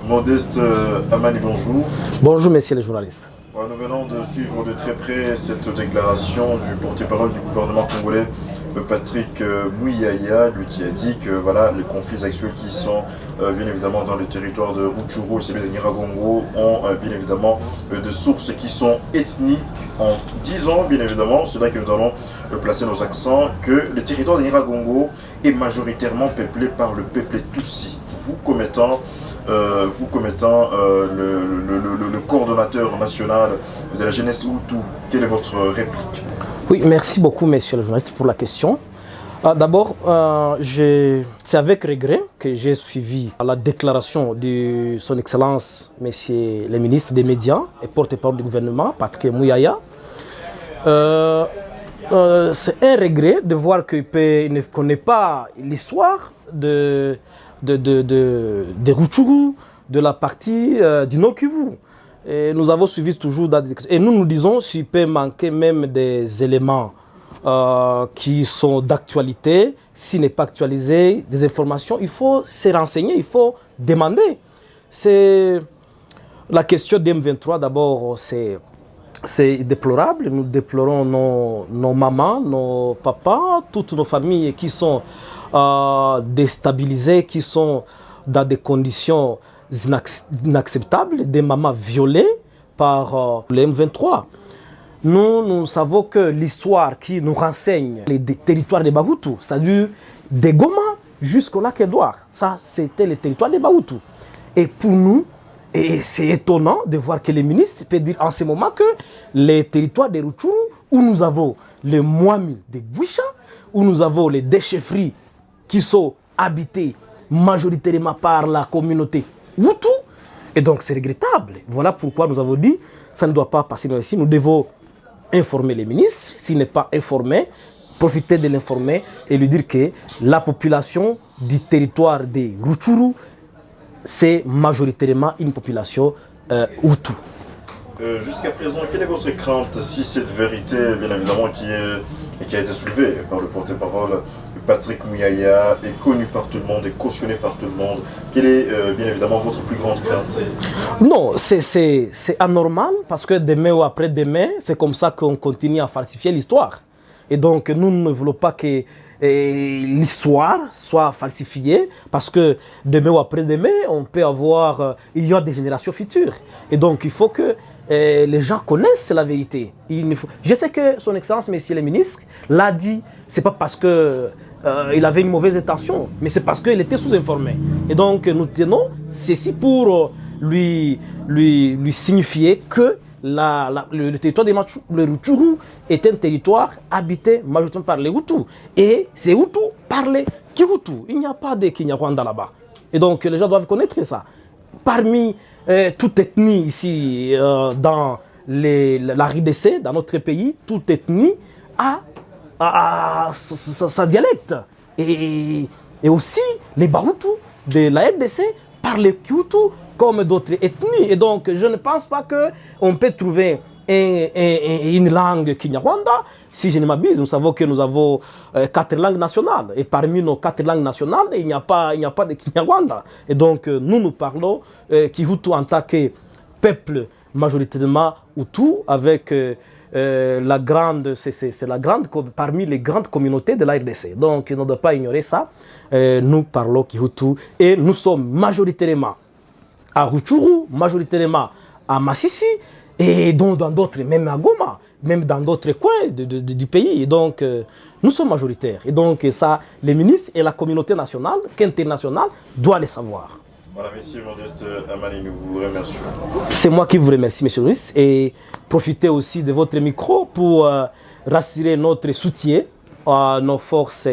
Modeste Amani, bonjour. Bonjour, messieurs les journalistes. Nous venons de suivre de très près cette déclaration du porte-parole du gouvernement congolais, Patrick Muyaya, lui qui a dit que voilà, les conflits actuels qui sont bien évidemment dans le territoire de Rutshuru et celui de Nyiragongo ont bien évidemment des sources qui sont ethniques, en disant bien évidemment, c'est là que nous allons placer nos accents, que le territoire de Nyiragongo est majoritairement peuplé par le peuple Tutsi. Vous commettant le coordonnateur national de la jeunesse Hutu, quelle est votre réplique? Oui, merci beaucoup, messieurs les journalistes, pour la question. D'abord, c'est avec regret que j'ai suivi la déclaration de son Excellence, Monsieur le ministre des Médias et porte-parole du gouvernement, Patrick Muyaya. C'est un regret de voir qu'il ne connaît pas l'histoire de Rutshuru, de la partie du Nord Kivu. Et nous avons suivi toujours et nous disons s'il peut manquer même des éléments qui sont d'actualité, s'il n'est pas actualisé, des informations, il faut se renseigner, il faut demander. C'est la question d'M23 d'abord, c'est déplorable. Nous déplorons nos mamans, nos papas, toutes nos familles qui sont déstabilisées, qui sont dans des conditions inacceptables, des mamans violées par le M23. Nous savons que l'histoire qui nous renseigne les territoires des Bahutu, c'est-à-dire des Goma jusqu'au lac Édouard, ça c'était le territoire des Bahutu. Et pour nous, et c'est étonnant de voir que les ministres peuvent dire en ce moment que les territoires des Rutshuru, où nous avons les Mwami de Boucha, où nous avons les déchefferies qui sont habitées majoritairement par la communauté Hutu, et donc c'est regrettable. Voilà pourquoi nous avons dit ça ne doit pas passer ici. Nous devons informer les ministres. S'il n'est pas informé, profiter de l'informer et lui dire que la population du territoire des Rutshuru, c'est majoritairement une population Hutu. Jusqu'à présent, quelle est votre crainte si cette vérité, bien évidemment, qui a été soulevée par le porte-parole Patrick Muyaya, est connue par tout le monde, est cautionnée par tout le monde? Quelle est, bien évidemment, votre plus grande crainte? Non, c'est anormal parce que demain ou après-demain, c'est comme ça qu'on continue à falsifier l'histoire. Et donc, nous ne voulons pas que l'histoire soit falsifiée parce que demain ou après-demain, on peut avoir, il y a des générations futures. Et donc, il faut que les gens connaissent la vérité. Je sais que son Excellence, Monsieur le ministre, l'a dit, c'est pas parce que il avait une mauvaise intention, mais c'est parce qu'il était sous-informé. Et donc, nous tenons ceci pour lui signifier que le territoire de Rutshuru est un territoire habité majoritairement par les Hutus. Et ces Hutus parlent Kihutu. Il n'y a pas de Kinyarwanda là-bas. Et donc, les gens doivent connaître ça. Parmi toute ethnie ici, dans la RDC, dans notre pays, toute ethnie a sa dialecte. Et aussi, les Bahutu de la RDC parlent Kihutu comme d'autres ethnies. Et donc, je ne pense pas qu'on peut trouver une langue Kinyarwanda. Si je ne m'abuse, nous savons que nous avons 4 langues nationales. Et parmi nos 4 langues nationales, il n'y a pas de Kinyarwanda. Et donc, nous parlons Kihutu en tant que peuple majoritairement Hutu, avec la grande, parmi les grandes communautés de la RDC. Donc, on ne doit pas ignorer ça. Nous parlons Kihutu et nous sommes majoritairement à Rutshuru, majoritairement à Massissi, et donc dans d'autres, même à Goma, même dans d'autres coins du pays. Et donc, nous sommes majoritaires. Et donc, ça, les ministres et la communauté nationale, qu'internationale, doivent le savoir. Voilà, monsieur Modeste Amani, nous vous remercions. C'est moi qui vous remercie, monsieur le ministre, et profitez aussi de votre micro pour rassurer notre soutien à nos forces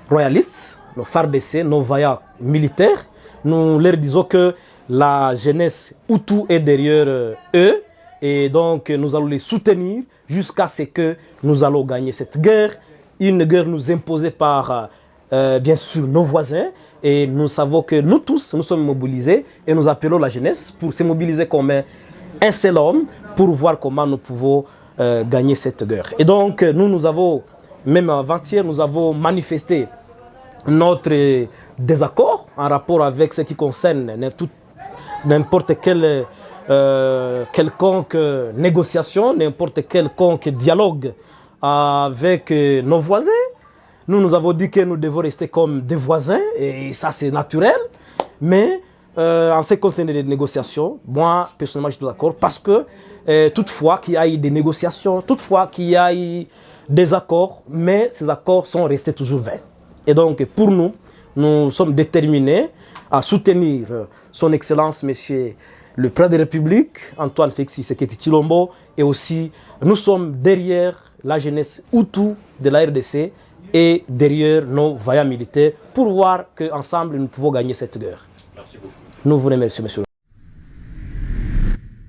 royalistes, nos FARDC, nos vaillants militaires. Nous leur disons que la jeunesse Hutu est derrière eux et donc nous allons les soutenir jusqu'à ce que nous allons gagner cette guerre. Une guerre nous imposée par, bien sûr, nos voisins. Et nous savons que nous tous, nous sommes mobilisés et nous appelons la jeunesse pour se mobiliser comme un seul homme pour voir comment nous pouvons gagner cette guerre. Et donc, nous avons, même avant-hier, nous avons manifesté notre désaccord en rapport avec ce qui concerne n'importe quelle quelconque négociation, n'importe quelconque dialogue avec nos voisins. Nous avons dit que nous devons rester comme des voisins, et ça c'est naturel. Mais en ce qui concerne les négociations, moi personnellement je suis d'accord, parce que toutefois qu'il y ait des négociations, toutefois qu'il y ait des accords, mais ces accords sont restés toujours vains. Et donc pour nous, nous sommes déterminés à soutenir son Excellence, Monsieur le Président de la République, Antoine Félix Tshisekedi Tshilombo, et aussi nous sommes derrière la jeunesse Hutu de la RDC et derrière nos vaillants militaires pour voir qu'ensemble nous pouvons gagner cette guerre. Merci beaucoup. Nous vous remercions, monsieur.